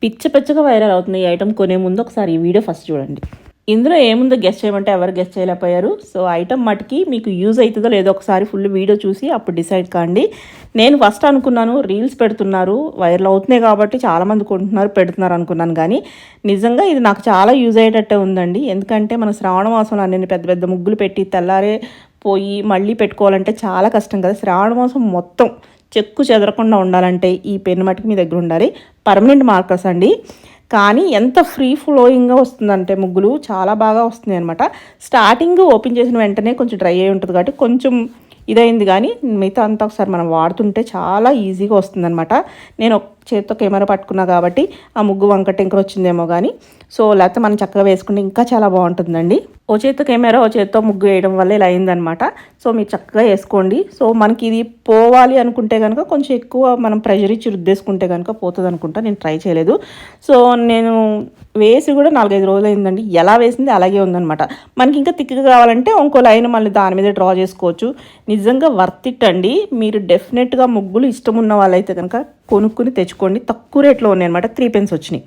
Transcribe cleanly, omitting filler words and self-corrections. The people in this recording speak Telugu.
పిచ్చ పిచ్చగా వైరల్ అవుతుంది ఈ ఐటమ్ కొనే ముందు ఒకసారి ఈ వీడియో ఫస్ట్ చూడండి. ఇందులో ఏముందో గెస్ట్ చేయమంటే ఎవరు గెస్ట్ చేయలేకపోయారు. సో ఐటమ్ మటుకి మీకు యూజ్ అవుతుందో లేదో ఒకసారి ఫుల్ వీడియో చూసి అప్పుడు డిసైడ్ కాండి. నేను ఫస్ట్ అనుకున్నాను రీల్స్ పెడుతున్నారు, వైరల్ అవుతున్నాయి కాబట్టి చాలామంది కొంటున్నారు పెడుతున్నారు అనుకున్నాను. కానీ నిజంగా ఇది నాకు చాలా యూజ్ అయ్యేటట్టే ఉందండి. ఎందుకంటే మన శ్రావణ మాసంలో అన్ని పెద్ద పెద్ద ముగ్గులు పెట్టి తెల్లారే పోయి మళ్ళీ పెట్టుకోవాలంటే చాలా కష్టం కదా. శ్రావణ మాసం మొత్తం చెక్కు చెదరకుండా ఉండాలంటే ఈ పెన్ మటుకు మీ దగ్గర ఉండాలి. పర్మనెంట్ మార్కర్స్ అండి. కానీ ఎంత ఫ్రీ ఫ్లోయింగ్గా వస్తుందంటే ముగ్గులు చాలా బాగా వస్తుంది అనమాట. స్టార్టింగ్ ఓపెన్ చేసిన వెంటనే కొంచెం డ్రై అయి ఉంటుంది కాబట్టి కొంచెం ఇదైంది, కానీ మిగతా అంతా ఒకసారి మనం వాడుతుంటే చాలా ఈజీగా వస్తుందన్నమాట. నేను ఒక చేత్తో కెమెరా పట్టుకున్నా కాబట్టి ఆ ముగ్గు వంక టెంకర్ వచ్చిందేమో కానీ, సో లేకపోతే మనం చక్కగా వేసుకుంటే ఇంకా చాలా బాగుంటుందండి. ఓ చేత్తో కెమెరా ఓ చేత్తో ముగ్గు వేయడం వల్ల ఇలా అయిందనమాట. సో మీరు చక్కగా వేసుకోండి. సో మనకి ఇది పోవాలి అనుకుంటే కనుక కొంచెం ఎక్కువ మనం ప్రెషర్ ఇచ్చి రుద్దేసుకుంటే కనుక పోతుంది అనుకుంటా. నేను ట్రై చేయలేదు. సో నేను వేసి కూడా 4-5 రోజులు అయిందండి. ఎలా వేసింది అలాగే ఉందనమాట. మనకి ఇంకా తిక్కగా కావాలంటే ఇంకో లైన్ మళ్ళీ దాని మీద డ్రా చేసుకోవచ్చు. నిజంగా వర్త్ ఇట్ అండి. మీరు డెఫినెట్గా ముగ్గులు ఇష్టం ఉన్న వాళ్ళైతే కనుక కొనుక్కుని తెచ్చుకోండి. తక్కువ రేట్లో ఉన్నాయి అనమాట. 3 pence వచ్చినాయి.